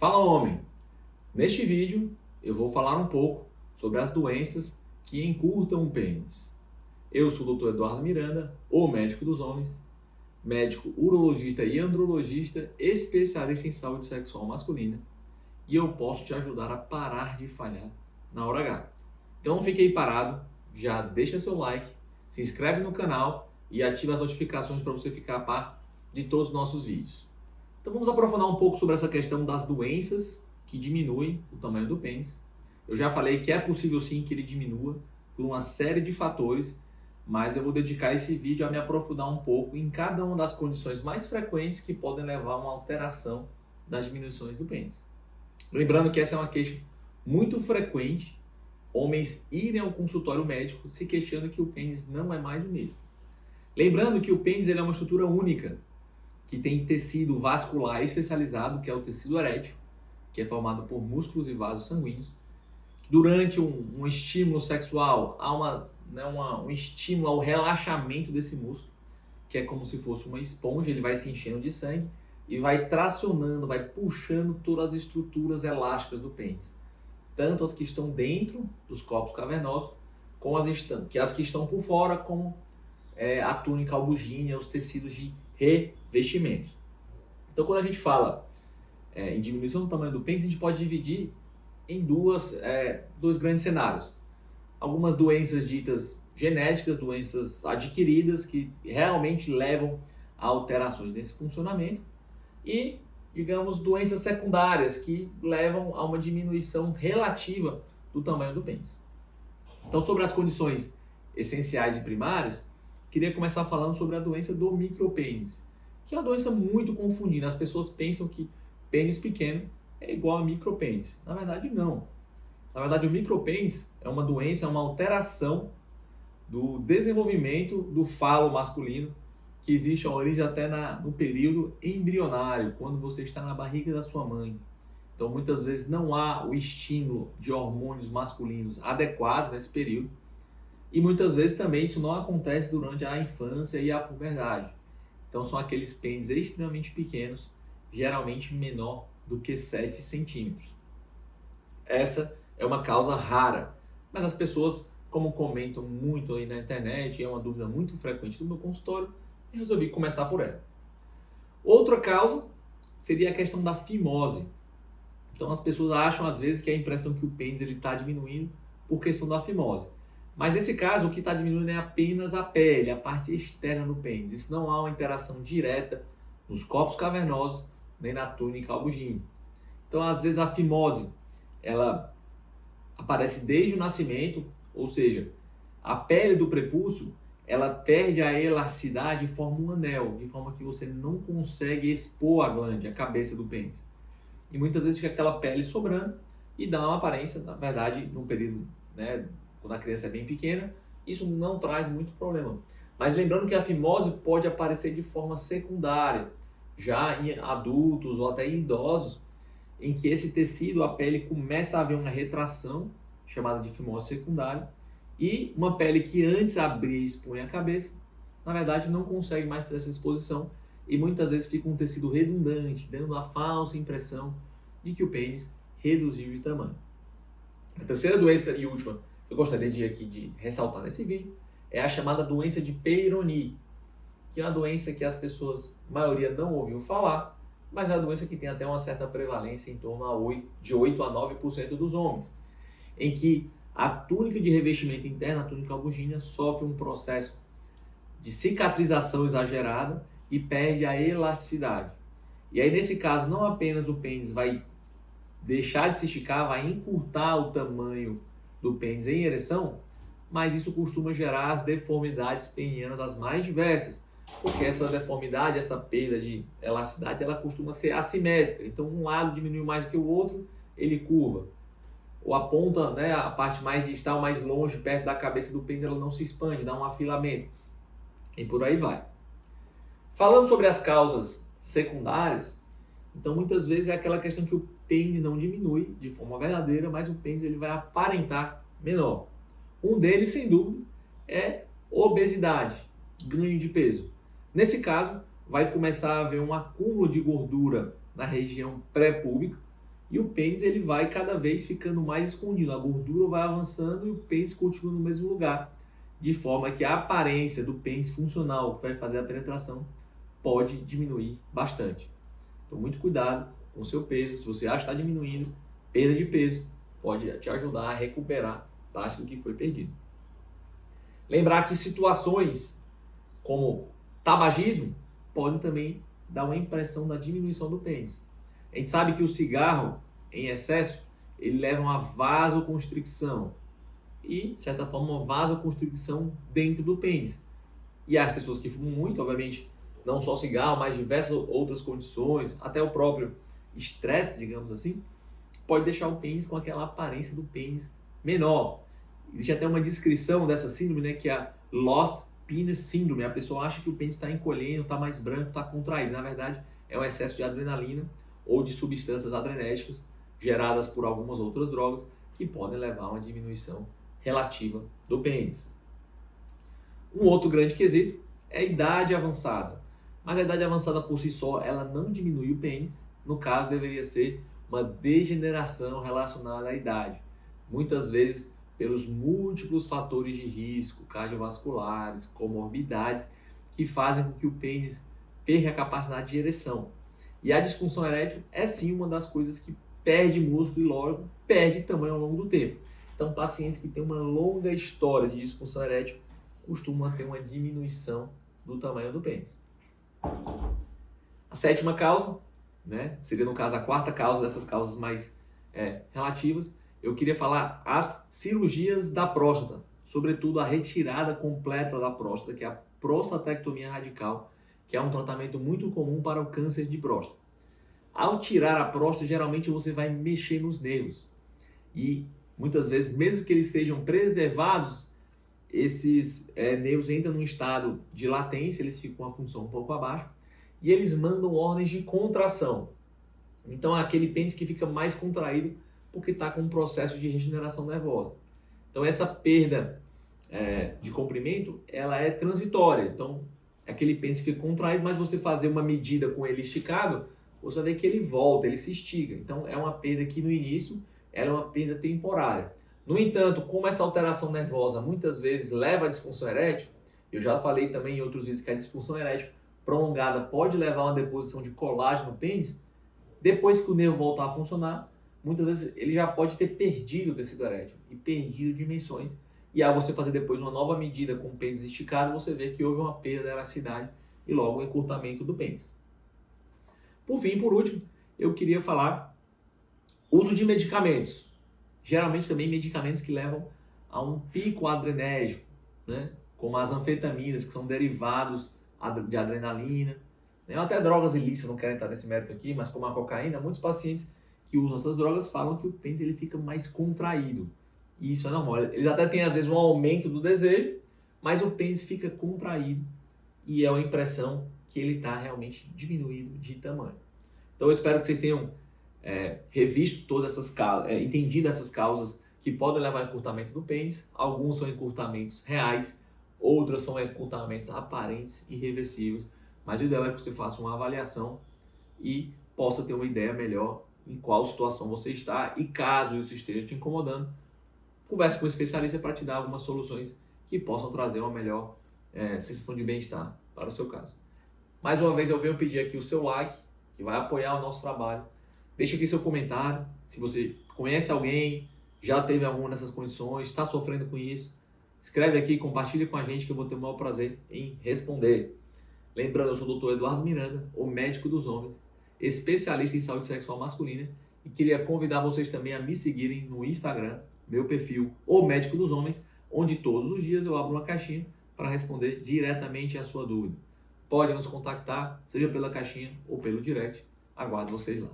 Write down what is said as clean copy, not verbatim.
Fala, homem! Neste vídeo eu vou falar um pouco sobre as doenças que encurtam o pênis. Eu sou o Dr. Eduardo Miranda, o médico dos homens, médico urologista e andrologista, especialista em saúde sexual masculina, e eu posso te ajudar a parar de falhar na hora H. Então não fique aí parado, já deixa seu like, se inscreve no canal e ativa as notificações para você ficar a par de todos os nossos vídeos. Então vamos aprofundar um pouco sobre essa questão das doenças que diminuem o tamanho do pênis. Eu já falei que é possível sim que ele diminua por uma série de fatores, mas eu vou dedicar esse vídeo a me aprofundar um pouco em cada uma das condições mais frequentes que podem levar a uma alteração das diminuições do pênis. Lembrando que essa é uma queixa muito frequente, homens irem ao consultório médico se queixando que o pênis não é mais o mesmo. Lembrando que o pênis ele é uma estrutura única, que tem tecido vascular especializado, que é o tecido erétil, que é formado por músculos e vasos sanguíneos. Durante um estímulo sexual, há um estímulo ao relaxamento desse músculo, que é como se fosse uma esponja, ele vai se enchendo de sangue e vai tracionando, vai puxando todas as estruturas elásticas do pênis. Tanto as que estão dentro dos corpos cavernosos, como as que estão por fora, como a túnica albugínea, os tecidos de revestimentos. Então, quando a gente fala em diminuição do tamanho do pênis, a gente pode dividir em dois grandes cenários. Algumas doenças ditas genéticas, doenças adquiridas, que realmente levam a alterações nesse funcionamento, e, digamos, doenças secundárias, que levam a uma diminuição relativa do tamanho do pênis. Então, sobre as condições essenciais e primárias, queria começar falando sobre a doença do micropênis, que é uma doença muito confundida. As pessoas pensam que pênis pequeno é igual a micropênis. Na verdade, não. Na verdade, o micropênis é uma doença, é uma alteração do desenvolvimento do falo masculino, que existe a origem até no período embrionário, quando você está na barriga da sua mãe. Então, muitas vezes não há o estímulo de hormônios masculinos adequados nesse período. E muitas vezes também isso não acontece durante a infância e a puberdade. Então são aqueles pênis extremamente pequenos, geralmente menor do que 7 centímetros. Essa é uma causa rara, mas as pessoas, como comentam muito aí na internet, é uma dúvida muito frequente no meu consultório, e resolvi começar por ela. Outra causa seria a questão da fimose. Então as pessoas acham às vezes que é a impressão que o pênis está diminuindo por questão da fimose. Mas nesse caso, o que está diminuindo é apenas a pele, a parte externa do pênis. Isso não há uma interação direta nos corpos cavernosos, nem na túnica albugínea. Então, às vezes, a fimose, ela aparece desde o nascimento, ou seja, a pele do prepúcio, ela perde a elasticidade e forma um anel, de forma que você não consegue expor a glande, a cabeça do pênis. E muitas vezes fica aquela pele sobrando e dá uma aparência, na verdade, num período, quando a criança é bem pequena, isso não traz muito problema. Mas lembrando que a fimose pode aparecer de forma secundária, já em adultos ou até em idosos, em que esse tecido, a pele, começa a haver uma retração, chamada de fimose secundária, e uma pele que antes abria e expunha a cabeça, na verdade não consegue mais fazer essa exposição, e muitas vezes fica um tecido redundante, dando a falsa impressão de que o pênis reduziu de tamanho. A terceira doença e última que eu gostaria de ressaltar nesse vídeo é a chamada doença de Peyronie, que é uma doença que as pessoas, a maioria, não ouviu falar, mas é uma doença que tem até uma certa prevalência em torno de 8 a 9% dos homens, em que a túnica de revestimento interna, a túnica albugínea, sofre um processo de cicatrização exagerada e perde a elasticidade. E aí, nesse caso, não apenas o pênis vai deixar de se esticar, vai encurtar o tamanho do pênis em ereção, mas isso costuma gerar as deformidades penianas as mais diversas, porque essa deformidade, essa perda de elasticidade, ela costuma ser assimétrica. Então, um lado diminui mais do que o outro, ele curva. Ou a ponta, a parte mais distal, mais longe, perto da cabeça do pênis, ela não se expande, dá um afilamento. E por aí vai. Falando sobre as causas secundárias, então muitas vezes é aquela questão que o pênis não diminui de forma verdadeira, mas o pênis ele vai aparentar menor. Um deles, sem dúvida, é obesidade, ganho de peso. Nesse caso, vai começar a haver um acúmulo de gordura na região pré-púbica, e o pênis ele vai cada vez ficando mais escondido, a gordura vai avançando e o pênis continua no mesmo lugar, de forma que a aparência do pênis funcional que vai fazer a penetração pode diminuir bastante. Então muito cuidado com o seu peso, se você acha que está diminuindo, perda de peso pode te ajudar a recuperar parte do que foi perdido. Lembrar que situações como tabagismo podem também dar uma impressão da diminuição do pênis. A gente sabe que o cigarro em excesso ele leva a uma vasoconstricção e, de certa forma, uma vasoconstricção dentro do pênis. E as pessoas que fumam muito, obviamente, não só cigarro, mas diversas outras condições, até o próprio estresse, digamos assim, pode deixar o pênis com aquela aparência do pênis menor. Existe até uma descrição dessa síndrome, né, que é a Lost Penis Syndrome. A pessoa acha que o pênis está encolhendo, está mais branco, está contraído. Na verdade, é um excesso de adrenalina ou de substâncias adrenérgicas geradas por algumas outras drogas que podem levar a uma diminuição relativa do pênis. Um outro grande quesito é a idade avançada. Mas a idade avançada por si só, ela não diminui o pênis. No caso, deveria ser uma degeneração relacionada à idade. Muitas vezes, pelos múltiplos fatores de risco cardiovasculares, comorbidades, que fazem com que o pênis perca a capacidade de ereção. E a disfunção erétil é sim uma das coisas que perde músculo e logo perde tamanho ao longo do tempo. Então, pacientes que têm uma longa história de disfunção erétil costumam ter uma diminuição do tamanho do pênis. A sétima causa, né, seria no caso a quarta causa dessas causas mais relativas, eu queria falar as cirurgias da próstata, sobretudo a retirada completa da próstata, que é a prostatectomia radical, que é um tratamento muito comum para o câncer de próstata. Ao tirar a próstata, geralmente você vai mexer nos nervos. E muitas vezes, mesmo que eles sejam preservados, esses nervos entram num estado de latência, eles ficam com a função um pouco abaixo, e eles mandam ordens de contração. Então é aquele pênis que fica mais contraído porque está com um processo de regeneração nervosa. Então essa perda de comprimento, ela é transitória. Então aquele pênis fica contraído, mas você fazer uma medida com ele esticado, você vê que ele volta, ele se estica. Então é uma perda que no início ela é uma perda temporária. No entanto, como essa alteração nervosa muitas vezes leva à disfunção erétil, eu já falei também em outros vídeos que a disfunção erétil prolongada pode levar a uma deposição de colágeno no pênis. Depois que o nervo voltar a funcionar, muitas vezes ele já pode ter perdido o tecido erétil e perdido dimensões. E ao você fazer depois uma nova medida com o pênis esticado, você vê que houve uma perda da elasticidade e logo um encurtamento do pênis. Por fim, por último, eu queria falar uso de medicamentos. Geralmente também medicamentos que levam a um pico adrenérgico, né? Como as anfetaminas, que são derivados de adrenalina, né? Até drogas ilícitas, não quero entrar nesse mérito aqui, mas como a cocaína, muitos pacientes que usam essas drogas falam que o pênis ele fica mais contraído. E isso é normal. Eles até têm às vezes um aumento do desejo, mas o pênis fica contraído e é uma impressão que ele está realmente diminuído de tamanho. Então eu espero que vocês tenham revisto todas essas causas, entendido essas causas que podem levar ao encurtamento do pênis. Alguns são encurtamentos reais, outras são encurtamentos aparentes e irreversíveis, mas o ideal é que você faça uma avaliação e possa ter uma ideia melhor em qual situação você está e caso isso esteja te incomodando, converse com um especialista para te dar algumas soluções que possam trazer uma melhor sensação de bem-estar para o seu caso. Mais uma vez eu venho pedir aqui o seu like, que vai apoiar o nosso trabalho. Deixe aqui seu comentário, se você conhece alguém, já teve alguma dessas condições, está sofrendo com isso. Escreve aqui, compartilha com a gente que eu vou ter o maior prazer em responder. Lembrando, eu sou o Dr. Eduardo Miranda, o médico dos homens, especialista em saúde sexual masculina, e queria convidar vocês também a me seguirem no Instagram, meu perfil, o médico dos homens, onde todos os dias eu abro uma caixinha para responder diretamente a sua dúvida. Pode nos contactar, seja pela caixinha ou pelo direct. Aguardo vocês lá.